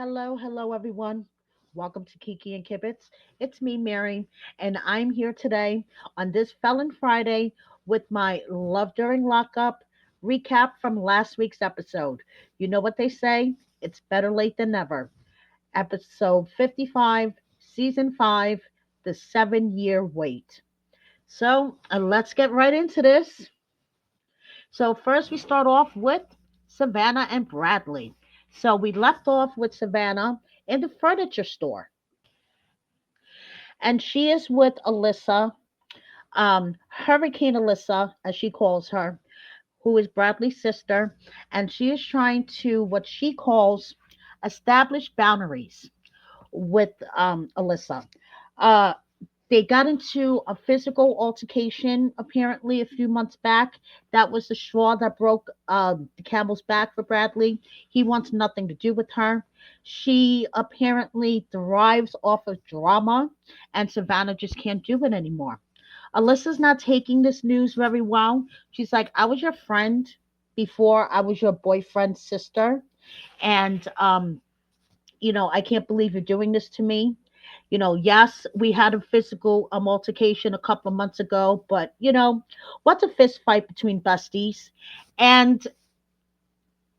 Hello, everyone. Welcome to Kiki and Kibitz. It's me, Mary, and I'm here today on this Felon Friday with my Love During Lockup recap from last week's episode. You know what they say? It's better late than never. Episode 55, Season 5, The 7 Year Wait. So let's get right into this. So, first, we start off with Savannah and Bradley. So, we left off with Savannah in the furniture store, and she is with Alyssa, Hurricane Alyssa, as she calls her, who is Bradley's sister, and she is trying to what she calls establish boundaries with Alyssa. Uh, They got into a physical altercation apparently a few months back. That was the straw that broke the camel's back for Bradley. He wants nothing to do with her. She apparently thrives off of drama, and Savannah just can't do it anymore. Alyssa's not taking this news very well. She's like, I was your friend before I was your boyfriend's sister. And, I can't believe you're doing this to me. Yes, we had a physical altercation a couple of months ago, but what's a fist fight between besties? And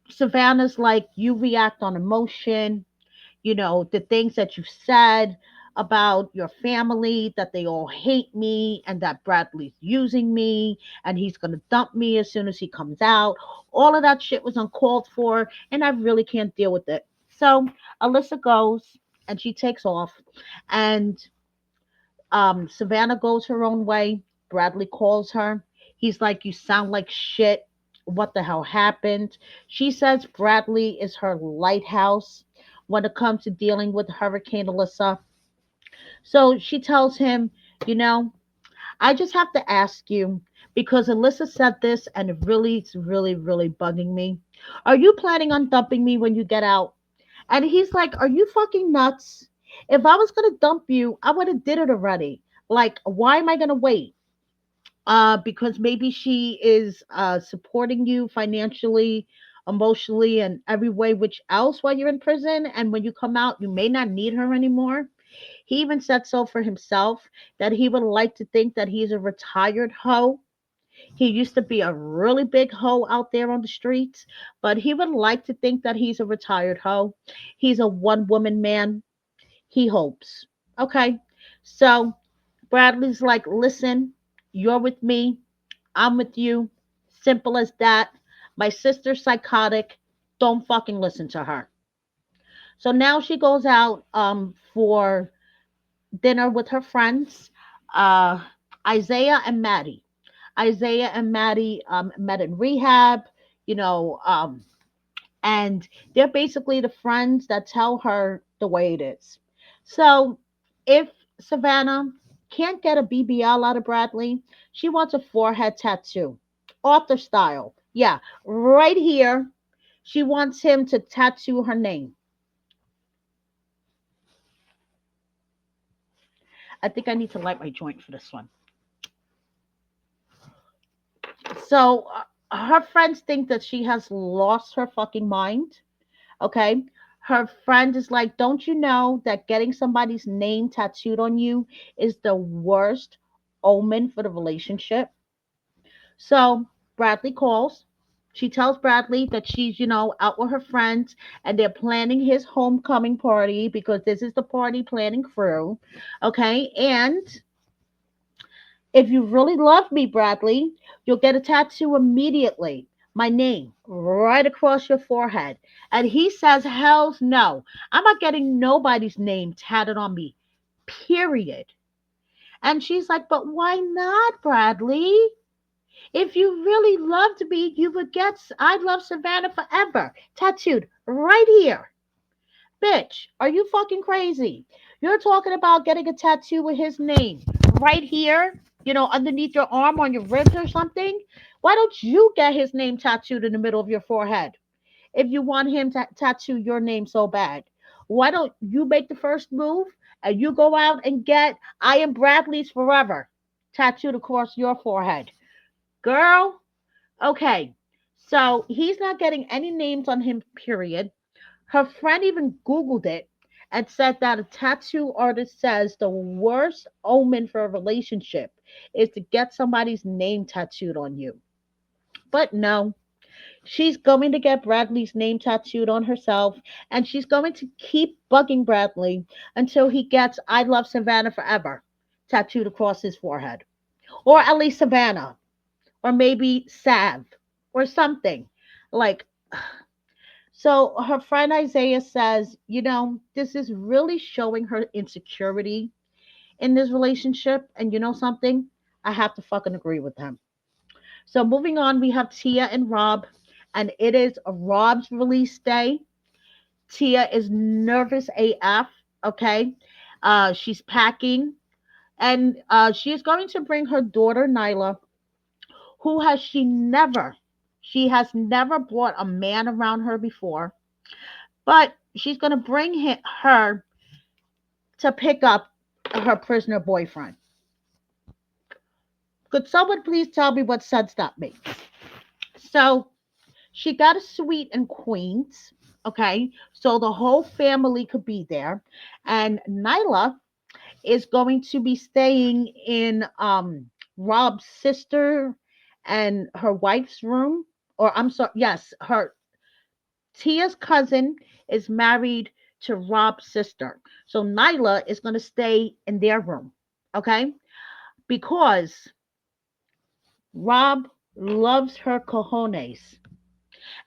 Savannah's like, you react on emotion, the things that you've said about your family, that they all hate me and that Bradley's using me and he's going to dump me as soon as he comes out. All of that shit was uncalled for, and I really can't deal with it. So Alyssa goes and she takes off, and Savannah goes her own way. Bradley calls her. He's like, you sound like shit. What the hell happened? She says Bradley is her lighthouse when it comes to dealing with Hurricane Alyssa. So she tells him, you know, I just have to ask you because Alyssa said this and it really, it's really, really bugging me. Are you planning on dumping me when you get out? And he's like, are you fucking nuts? If I was gonna dump you, I would have did it already. Like, why am I gonna wait? Because maybe she is supporting you financially, emotionally, and every way which else while you're in prison. And when you come out, you may not need her anymore. He even said so for himself that he would like to think that he's a retired hoe. He used to be a really big hoe out there on the streets, but he would like to think that he's a retired hoe. He's a one woman man. He hopes. Okay. So Bradley's like, listen, you're with me. I'm with you. Simple as that. My sister's psychotic. Don't fucking listen to her. So now she goes out for dinner with her friends, uh, Isaiah and Maddie. Isaiah and Maddie met in rehab, you know, um, and they're basically the friends that tell her the way it is. So if Savannah can't get a BBL out of Bradley, she wants a forehead tattoo, author style. Yeah, right here. She wants him to tattoo her name. I think I need to light my joint for this one. So her friends think that she has lost her fucking mind. Okay. Her friend is like, don't you know that getting somebody's name tattooed on you is the worst omen for the relationship? So Bradley calls. She tells Bradley that she's, out with her friends and they're planning his homecoming party because this is the party planning crew. Okay. And if you really love me, Bradley, you'll get a tattoo immediately. My name right across your forehead. And he says, Hell's no. I'm not getting nobody's name tatted on me. Period. And she's like, But why not, Bradley? If you really loved me, you would get I love Savannah forever. Tattooed right here. Bitch, are you fucking crazy? You're talking about getting a tattoo with his name right here, underneath your arm on your ribs or something. Why don't you get his name tattooed in the middle of your forehead if you want him to tattoo your name so bad? Why don't you make the first move and you go out and get I am Bradley's forever tattooed across your forehead? Girl, okay. So he's not getting any names on him, period. Her friend even Googled it and said that a tattoo artist says the worst omen for a relationship is to get somebody's name tattooed on you. But no, she's going to get Bradley's name tattooed on herself, and she's going to keep bugging Bradley until he gets I love Savannah forever tattooed across his forehead. Or at least Savannah, or maybe Sav, or something. Like, so her friend Isaiah says, this is really showing her insecurity in this relationship. And you know something? I have to fucking agree with him. So moving on, we have Tia and Rob, and it is Rob's release day. Tia is nervous AF. Okay, she's packing, and she is going to bring her daughter Nyla, who has she has never brought a man around her before, but she's going to bring her to pick up her prisoner boyfriend. Could someone please tell me what sense that makes? So she got a suite in Queens, okay, so the whole family could be there, and Nyla is going to be staying in Rob's sister and her wife's room, or I'm sorry, yes, her Tia's cousin is married to Rob's sister, so Nyla is going to stay in their room, okay, because Rob loves her cojones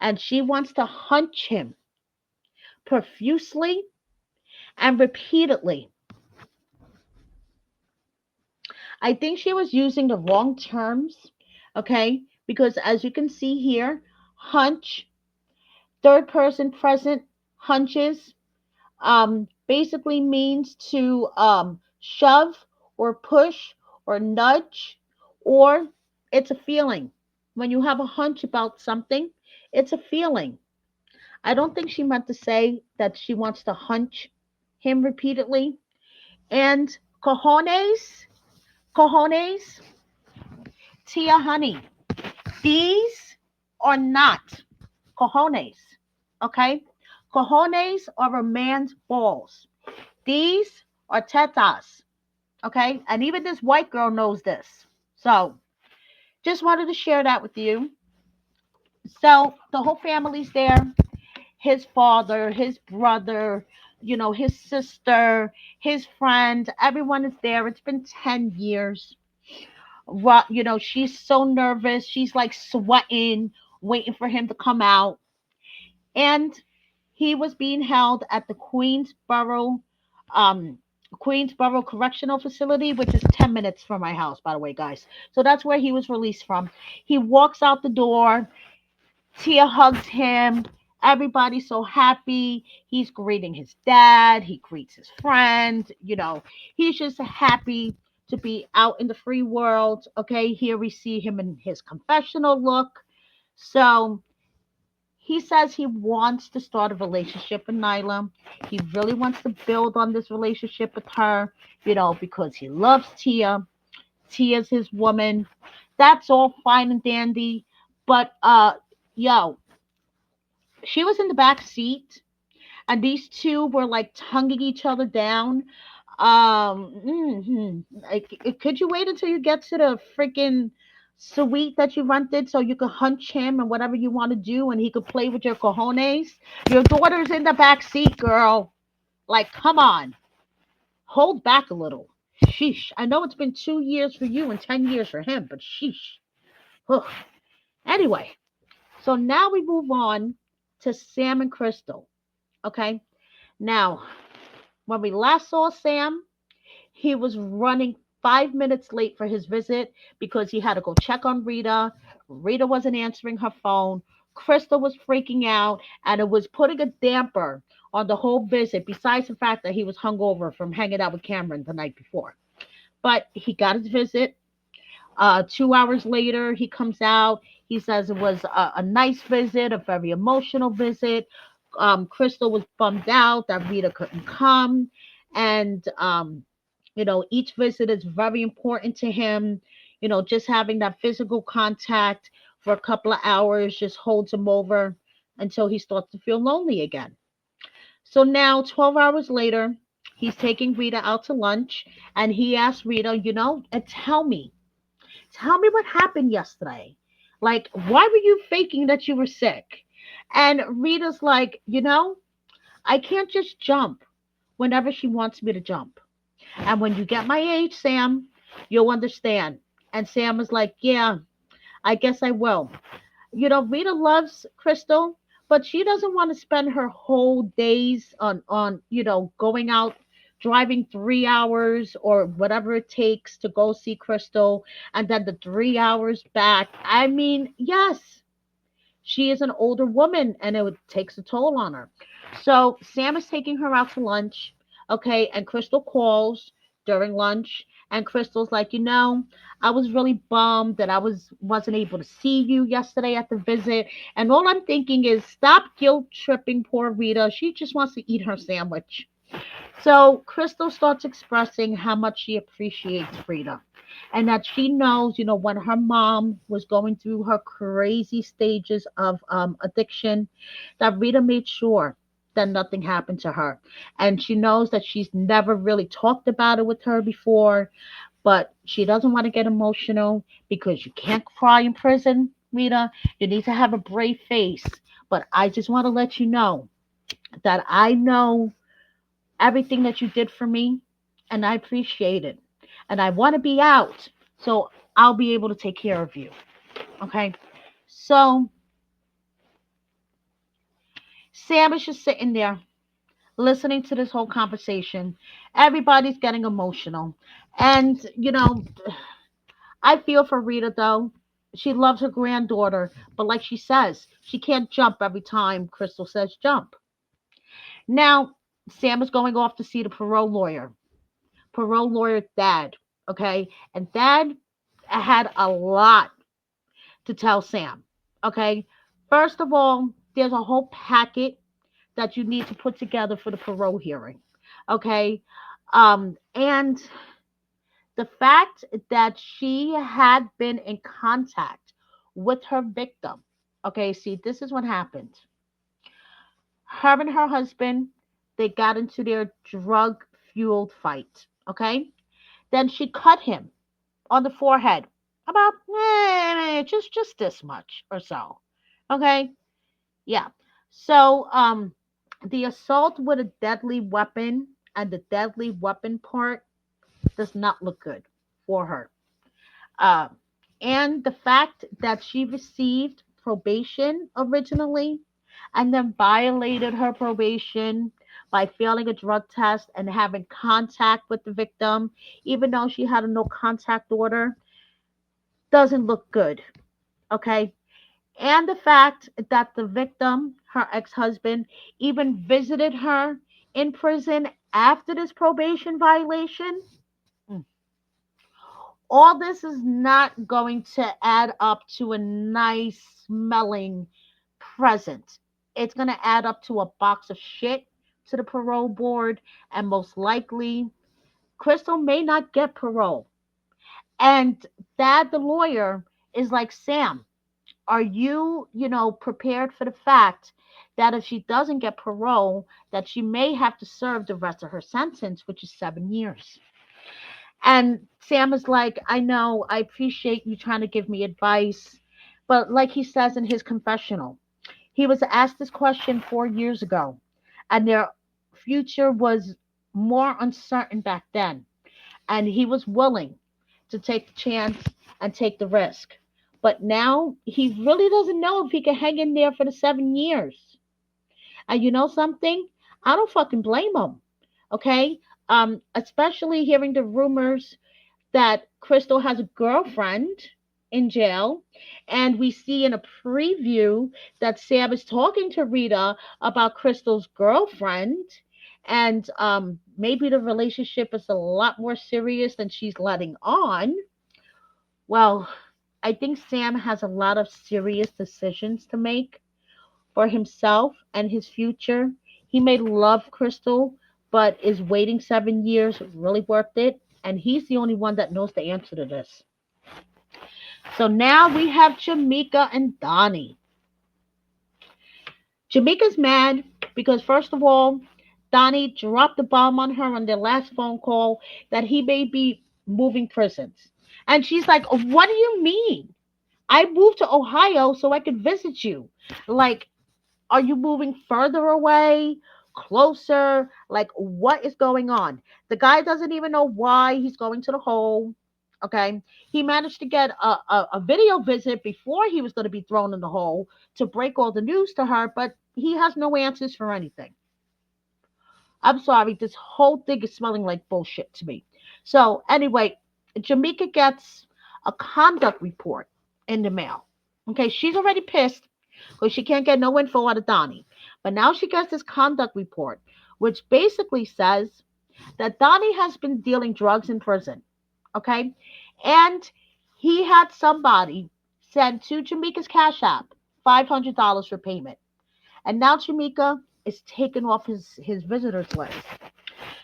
and she wants to hunch him profusely and repeatedly. I think she was using the wrong terms, okay? Because as you can see here, hunch, third person present, hunches, basically means to shove or push or nudge, or it's a feeling. When you have a hunch about something, it's a feeling. I don't think she meant to say that she wants to hunch him repeatedly. And cojones, cojones, Tia honey, these are not cojones, okay? Cojones are a man's balls. These are tetas, okay? And even this white girl knows this. So just wanted to share that with you. So the whole family's there. His father, his brother, his sister, his friend, everyone is there. It's been 10 years. She's so nervous. She's like sweating, waiting for him to come out. And he was being held at the um, Queensboro Correctional Facility, which is 10 minutes from my house, by the way, guys. So that's where he was released from. He walks out the door. Tia hugs him. Everybody's so happy. He's greeting his dad. He greets his friend. He's just happy to be out in the free world. Okay, here we see him in his confessional look. So he says he wants to start a relationship with Nyla. He really wants to build on this relationship with her, because he loves Tia. Tia's his woman. That's all fine and dandy. But yo, she was in the back seat and these two were like tonguing each other down. Could you wait until you get to the freaking suite that you rented so you could hunch him and whatever you want to do and he could play with your cojones? Your daughter's in the back seat, girl. Like, come on, hold back a little. Sheesh. I know it's been 2 years for you and 10 years for him, but sheesh. Ugh. Anyway, so now we move on to Sam and Crystal. Okay. Now, when we last saw Sam, he was running 5 minutes late for his visit because he had to go check on Rita. Rita wasn't answering her phone. Crystal was freaking out, and it was putting a damper on the whole visit, besides the fact that he was hungover from hanging out with Cameron the night before. But he got his visit. 2 hours later, he comes out. He says it was a nice visit, a very emotional visit. Crystal was bummed out that Rita couldn't come. And, each visit is very important to him. Just having that physical contact for a couple of hours just holds him over until he starts to feel lonely again. So now, 12 hours later, he's taking Rita out to lunch, and he asks Rita, tell me what happened yesterday. Like, why were you faking that you were sick? And Rita's like, I can't just jump whenever she wants me to jump. And when you get my age, Sam, you'll understand. And Sam was like, yeah, I guess I will. Rita loves Crystal, but she doesn't want to spend her whole days on going out, driving 3 hours or whatever it takes to go see Crystal, and then the 3 hours back. I mean, yes, she is an older woman and takes a toll on her. So Sam is taking her out to lunch. Okay. And Crystal calls during lunch. And Crystal's like, I was really bummed that wasn't able to see you yesterday at the visit. And all I'm thinking is stop guilt tripping poor Rita. She just wants to eat her sandwich. So Crystal starts expressing how much she appreciates Frida and that she knows, when her mom was going through her crazy stages of addiction, that Rita made sure that nothing happened to her. And she knows that she's never really talked about it with her before, but she doesn't want to get emotional because you can't cry in prison, Rita. You need to have a brave face. But I just want to let you know that I know everything that you did for me, and I appreciate it. And I want to be out, so I'll be able to take care of you. Okay. So Sam is just sitting there listening to this whole conversation. Everybody's getting emotional. And, I feel for Rita though. She loves her granddaughter, but like she says, she can't jump every time Crystal says jump. Now, Sam is going off to see the parole lawyer dad. Okay. And dad had a lot to tell Sam. Okay. First of all, there's a whole packet that you need to put together for the parole hearing. Okay. And the fact that she had been in contact with her victim. Okay. See, this is what happened. Her and her husband, they got into their drug fueled fight. Okay. Then she cut him on the forehead, about just this much or so. Okay, yeah. So the assault with a deadly weapon and the deadly weapon part does not look good for her. Um, and the fact that she received probation originally and then violated her probation by failing a drug test and having contact with the victim, even though she had a no contact order, doesn't look good. Okay. And the fact that the victim, her ex husband, even visited her in prison after this probation violation, mm, all this is not going to add up to a nice smelling present. It's going to add up to a box of shit to the parole board, and most likely, Crystal may not get parole. And Dad, the lawyer, is like, Sam, are you, prepared for the fact that if she doesn't get parole, that she may have to serve the rest of her sentence, which is 7 years? And Sam is like, I know, I appreciate you trying to give me advice. But like he says in his confessional, he was asked this question 4 years ago, and their future was more uncertain back then. And he was willing to take the chance and take the risk. But now he really doesn't know if he can hang in there for the 7 years. And you know something? I don't fucking blame him. Okay? Especially hearing the rumors that Crystal has a girlfriend in jail. And we see in a preview that Sam is talking to Rita about Crystal's girlfriend. And maybe the relationship is a lot more serious than she's letting on. Well, I think Sam has a lot of serious decisions to make for himself and his future. He may love Crystal, but is waiting 7 years really worth it? And he's the only one that knows the answer to this. So now we have Jamaica and Donnie. Jamaica's mad because, first of all, Donnie dropped the bomb on her on their last phone call that he may be moving prisons. And she's like, "What do you mean? I moved to Ohio so I could visit you. Like, are you moving further away, closer? Like, what is going on?" The guy doesn't even know why he's going to the hole. Okay. He managed to get a video visit before he was going to be thrown in the hole to break all the news to her, but he has no answers for anything. I'm sorry, this whole thing is smelling like bullshit to me. So, anyway, Jamaica gets a conduct report in the mail. Okay, she's already pissed because she can't get no info out of Donnie. But now she gets this conduct report, which basically says that Donnie has been dealing drugs in prison. Okay, and he had somebody send to Jamaica's Cash App $500 for payment. And now Jamaica is taken off his visitors list.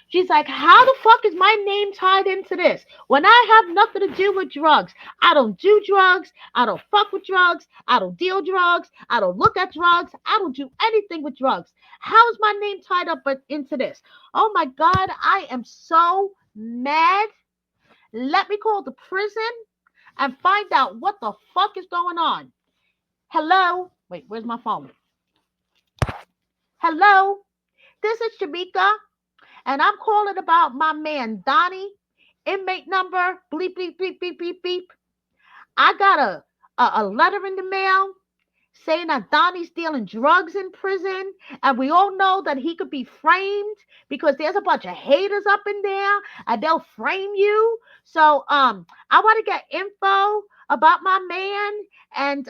She's like, "How the fuck is my name tied into this when I have nothing to do with drugs? I don't do drugs. I don't fuck with drugs. I don't deal drugs. I don't look at drugs. I don't do anything with drugs. How is my name tied up into this? Oh my God, I am so mad. Let me call the prison and find out what the fuck is going on. Hello? Wait, where's my phone? Hello? This is Shamika, and I'm calling about my man Donnie, inmate number bleep bleep bleep beep beep beep. I got a letter in the mail saying that Donnie's dealing drugs in prison, and we all know that he could be framed because there's a bunch of haters up in there, and they'll frame you. So I want to get info about my man and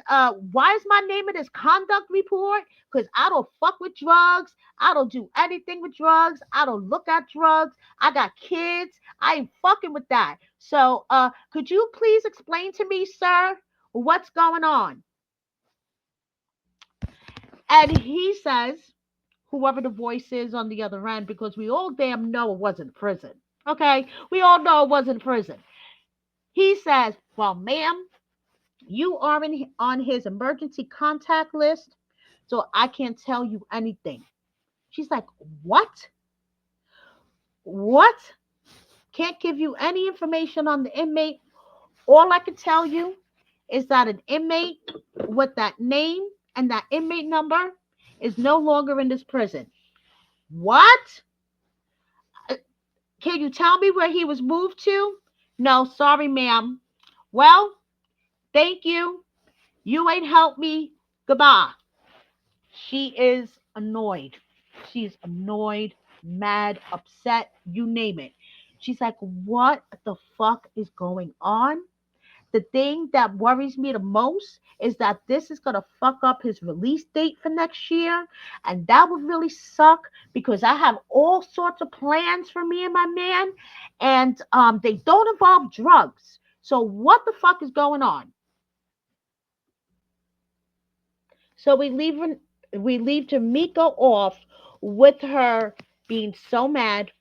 why is my name in his conduct report? Because I don't fuck with drugs. I don't do anything with drugs. I don't look at drugs. I got kids. I ain't fucking with that. So could you please explain to me, sir, what's going on? And he says, whoever the voice is on the other end, because we all damn know it wasn't prison. Okay? We all know it wasn't prison. He says, "Well, ma'am, you are on his emergency contact list, so I can't tell you anything." She's like, "What? What? Can't give you any information on the inmate. All I can tell you is that an inmate with that name and that inmate number is no longer in this prison." What? Can you tell me where he was moved to? No, sorry, ma'am. Well, thank you. You ain't helped me. Goodbye. She is annoyed. She's annoyed, mad, upset, you name it. She's like, "What the fuck is going on?" The thing that worries me the most is that this is going to fuck up his release date for next year. And that would really suck because I have all sorts of plans for me and my man. And they don't involve drugs. So what the fuck is going on? So we leave Jamaica off with her being so mad.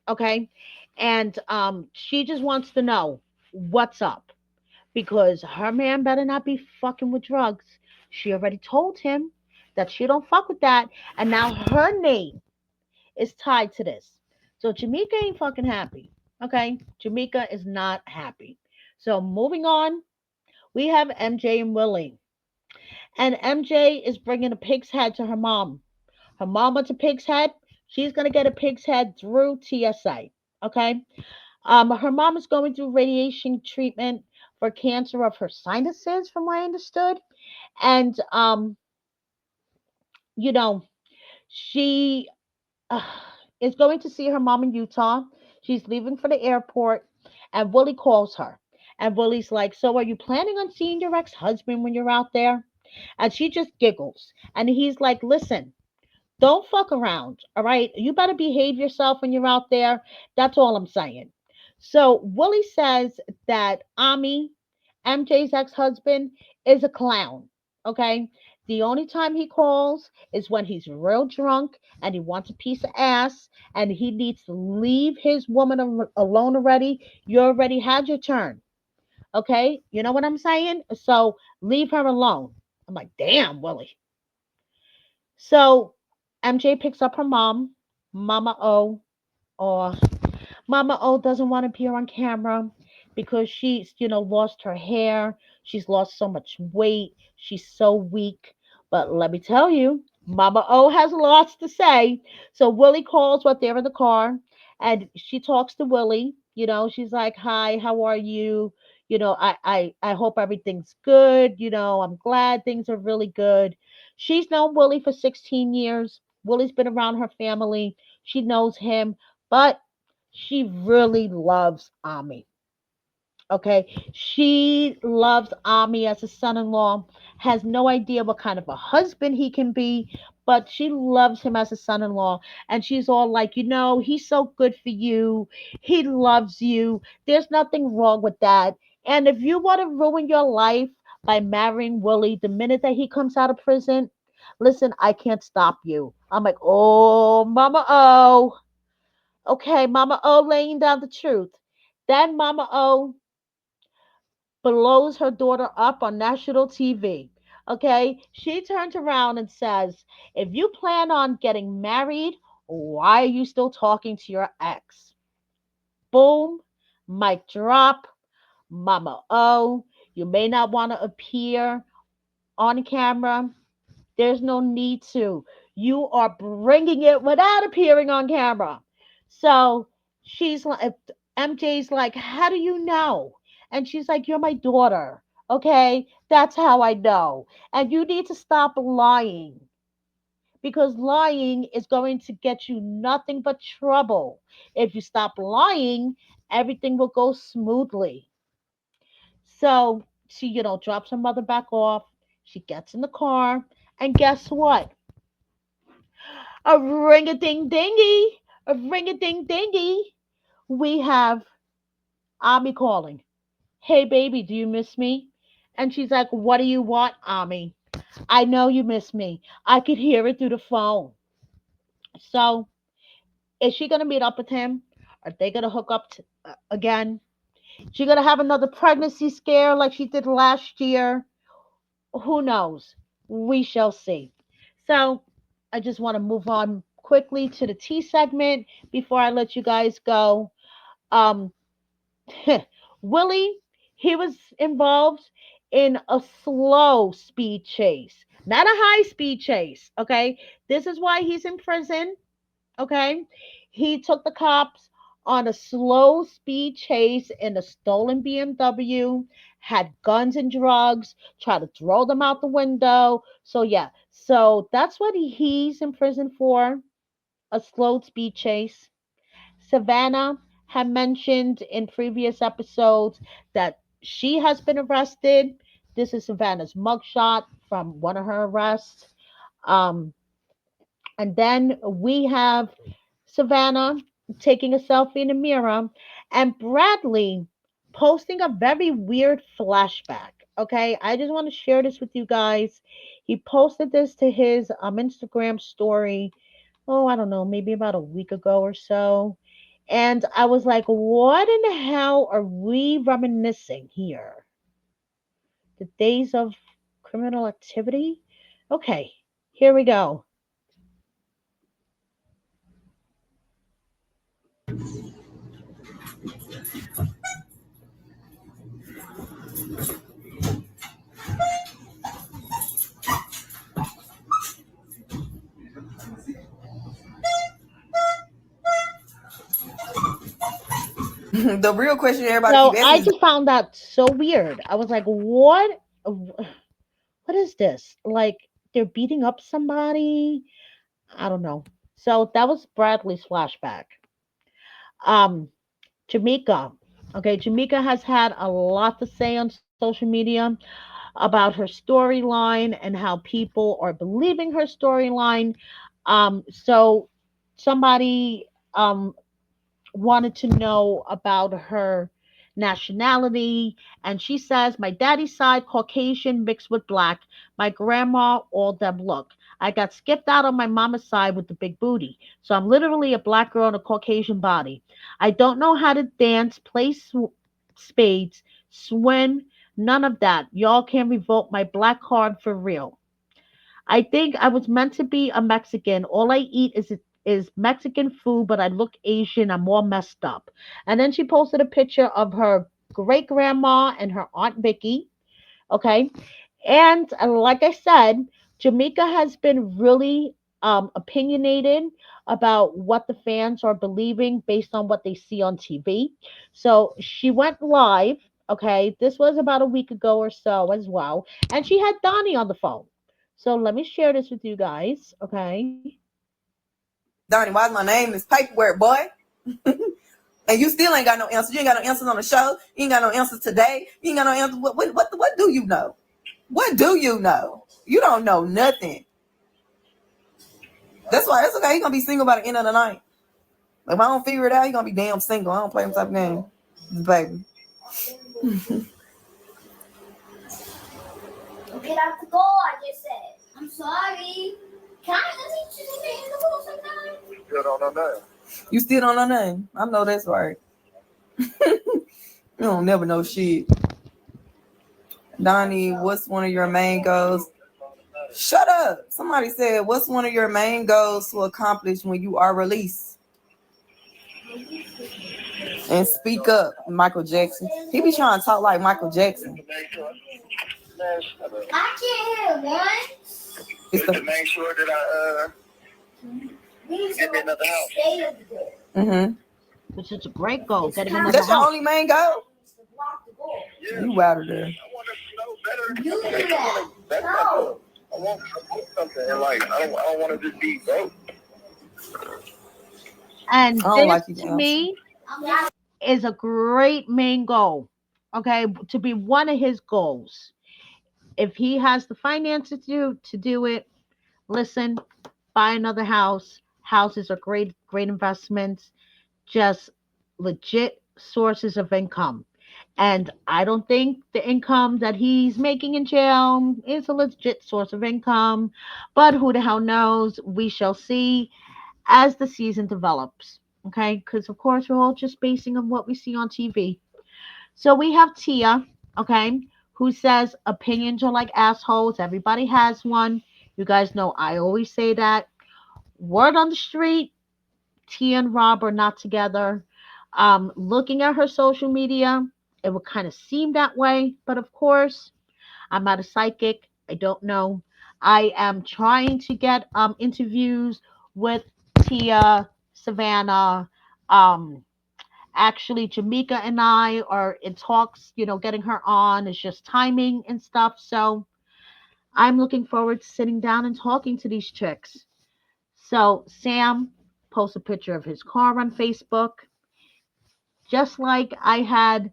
Okay. And she just wants to know what's up, because her man better not be fucking with drugs. She already told him that she don't fuck with that, and now her name is tied to this. So Jamaica ain't fucking happy. Okay, Jamaica is not happy. So moving on, we have MJ and Willie, and MJ is bringing a pig's head to her mom. Her mom wants a pig's head. She's gonna get a pig's head through TSA. Okay. Her mom is going through radiation treatment for cancer of her sinuses, from what I understood. And, you know, she uh, is going to see her mom in Utah. She's leaving for the airport, and Willie calls her. And Willie's like, "So, are you planning on seeing your ex husband when you're out there?" And she just giggles. And he's like, "Listen, don't fuck around, all right? You better behave yourself when you're out there. That's all I'm saying." So Willie says that Ami, MJ's ex husband, is a clown, okay? The only time he calls is when he's real drunk and he wants a piece of ass and he needs to leave his woman alone already. You already had your turn, okay? You know what I'm saying? So leave her alone. I'm like, damn, Willie. So MJ picks up her mom. Mama O, or Mama O doesn't want to appear on camera because she's, lost her hair. She's lost so much weight. She's so weak. But let me tell you, Mama O has lots to say. So Willie calls while they're in the car and she talks to Willie. She's like, "Hi, how are you? I hope everything's good. I'm glad things are really good." She's known Willie for 16 years. Willie's been around her family. She knows him, but she really loves Ami. Okay. She loves Ami as a son in law, has no idea what kind of a husband he can be, but she loves him as a son in law. And she's all like, he's so good for you. He loves you. There's nothing wrong with that. And if you want to ruin your life by marrying Willie the minute that he comes out of prison, listen, I can't stop you. I'm like, oh, Mama O. Okay, Mama O laying down the truth. Then Mama O blows her daughter up on national TV. Okay, she turns around and says, "If you plan on getting married, why are you still talking to your ex?" Boom, mic drop. Mama O, you may not want to appear on camera. There's no need to. You are bringing it without appearing on camera. So she's like, MJ's like, "How do you know?" And she's like, "You're my daughter. Okay. That's how I know. And you need to stop lying because lying is going to get you nothing but trouble. If you stop lying, everything will go smoothly." So she, drops her mother back off. She gets in the car. And guess what? A ring a ding dingy, a ring a ding dingy. We have Ami calling. "Hey, baby, do you miss me?" And she's like, "What do you want, Ami? I know you miss me. I could hear it through the phone." So, is she going to meet up with him? Are they going to hook up again? She going to have another pregnancy scare like she did last year? Who knows? We shall see. So, I just want to move on quickly to the tea segment before I let you guys go. Um, Willie, he was involved in a slow speed chase, not a high speed chase. Okay. This is why he's in prison. Okay. He took the cops on a slow speed chase in a stolen BMW, had guns and drugs, tried to throw them out the window. So, yeah. So that's what he's in prison for, a slow speed chase. Savannah had mentioned in previous episodes that she has been arrested. This is Savannah's mugshot from one of her arrests. Um, and then we have Savannah taking a selfie in the mirror and Bradley posting a very weird flashback. Okay, I just want to share this with you guys. He posted this to his Instagram story, oh, I don't know, maybe about a week ago or so. And I was like, what in the hell are we reminiscing here? The days of criminal activity? Okay, here we go. The real question everybody keep So asking I is, just found that so weird. I was like, what is this? Like they're beating up somebody? I don't know. So that was Bradley's flashback. Um, Jamaica. Okay, Jamaica has had a lot to say on social media about her storyline and how people are believing her storyline. So somebody wanted to know about her nationality, and she says, "My daddy's side Caucasian mixed with black, my grandma all them look. I got skipped out on my mama's side with the big booty, so I'm literally a black girl in a Caucasian body. I don't know how to dance, play spades, swim, none of that. Y'all can revoke my black card for real. I think I was meant to be a Mexican. All I eat is is Mexican food, but I look Asian. I'm all messed up. And then she posted a picture of her great grandma and her aunt Vicky. Okay. And like I said, Jamaica has been really opinionated about what the fans are believing based on what they see on TV. So she went live. Okay. This was about a week ago or so as well. And she had Donnie on the phone. So let me share this with you guys. Okay. Donnie, why my name is paperwork, boy? And you still ain't got no answers. You ain't got no answers on the show. You ain't got no answers today. You ain't got no answers. What do you know? What do you know? You don't know nothing. That's why it's okay. You're gonna be single by the end of the night. If I don't figure it out, you're gonna be damn single. I don't play them type of game. Baby. Get out the goal, I just said. I'm sorry. Can I teach you to get in the goal sometimes? You still don't know nothing. You still don't know nothing. I know that's right. You don't never know shit. Donnie, what's one of your main goals? Shut up. Somebody said, what's one of your main goals to accomplish when you are released? And speak up, Michael Jackson. He be trying to talk like Michael Jackson. I can't hear one. It's to make sure that I get me another house. Mm-hmm. Which is a great goal. Getting another That's your house. only main goal? Yeah. You out of there. I want to know better. You do that. That's my No. goal. I want to promote something, and like I don't want to just be broke. And I don't this like you, to Elsa. me I'm not. is a great main goal. Okay, to be one of his goals. If he has the finances to do it, listen, buy another house. Houses are great investments, just legit sources of income. And I don't think the income that he's making in jail is a legit source of income. But who the hell knows? We shall see as the season develops. Okay, because of course we're all just basing on what we see on TV. So we have Tia, okay, who says opinions are like assholes. Everybody has one. You guys know I always say that. Word on the street, Tia and Rob are not together. Looking at her social media, it would kind of seem that way, but of course, I'm not a psychic. I don't know. I am trying to get interviews with Tia, Savannah, um, actually Jamaica and I are in talks, getting her on. It's just timing and stuff. So I'm looking forward to sitting down and talking to these chicks. So Sam posts a picture of his car on Facebook, just like I had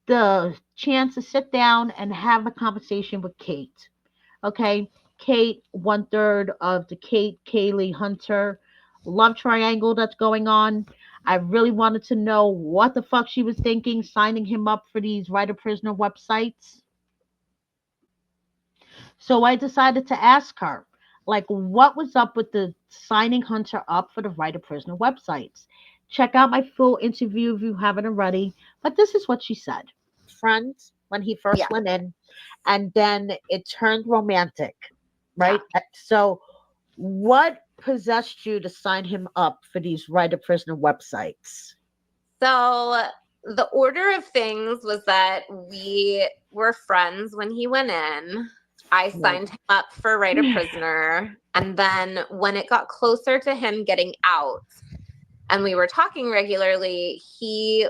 the chance to sit down and have a conversation with Kate. Okay, Kate, one third of the Kate Kaylee Hunter love triangle that's going on. I really wanted to know what the fuck she was thinking signing him up for these writer prisoner websites. So I decided to ask her, like, what was up with the signing Hunter up for the writer prisoner websites? Check out my full interview if you haven't already. But this is what she said. Friends, when he first Yeah. went in, and then it turned romantic, Yeah. right? So, what possessed you to sign him up for these writer prisoner websites? So the order of things was that we were friends when he went in. I signed him up for writer prisoner. And then when it got closer to him getting out and we were talking regularly, he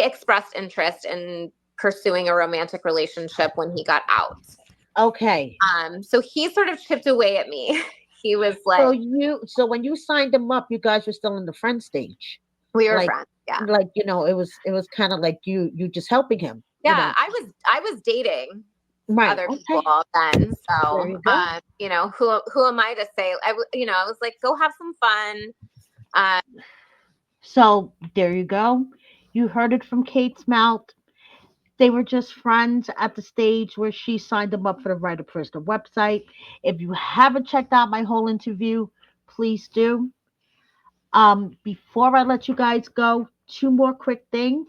expressed interest in pursuing a romantic relationship when he got out. Okay. So he sort of chipped away at me. He was So like, so when you signed him up, you guys were still in the friend stage. we were Like friends. Yeah. like it was kind of like you just helping him. Yeah. I was dating Right. other Okay. people then. There So, you go. who am I to say? I was like, go have some fun. Uh, So there you go. You heard it from Kate's mouth. They were just friends at the stage where she signed them up for the Writer Prisoner website. If you haven't checked out my whole interview, please do. Before I let you guys go, two more quick things.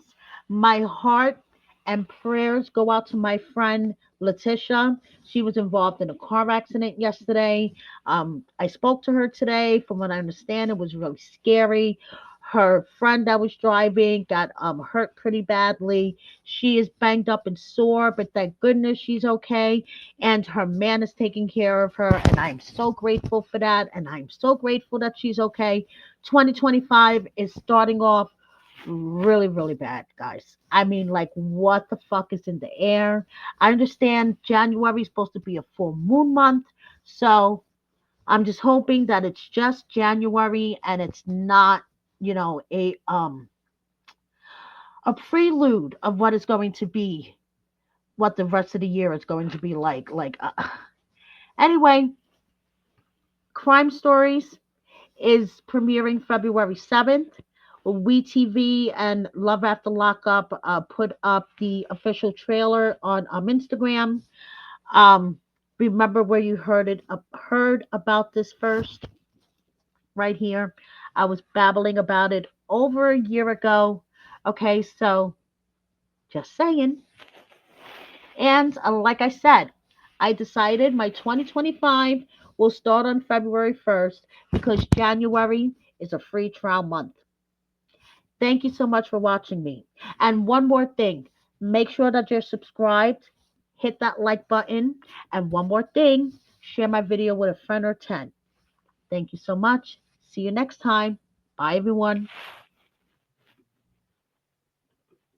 My heart and prayers go out to my friend Letitia. She was involved in a car accident yesterday. I spoke to her today. From what I understand, it was really scary. Her friend that was driving got hurt pretty badly. She is banged up and sore, but thank goodness she's okay. And her man is taking care of her, and I am so grateful for that. And I'm so grateful that she's okay. 2025 is starting off really, really bad, guys. I mean, like, what the fuck is in the air? I understand January is supposed to be a full moon month, so I'm just hoping that it's just January and it's not, a prelude of what is going to be, what the rest of the year is going to be like. Anyway, Crime Stories is premiering February 7th. WeTV and Love After Lockup put up the official trailer on Instagram. Um, Remember where you heard about this first? Right here. I was babbling about it over a year ago. Okay, so just saying. And like I said, I decided my 2025 will start on February 1st because January is a free trial month. Thank you so much for watching me. And one more thing, make sure that you're subscribed, hit that like button, and one more thing, share my video with a friend or 10. Thank you so much. See you next time. Bye, everyone.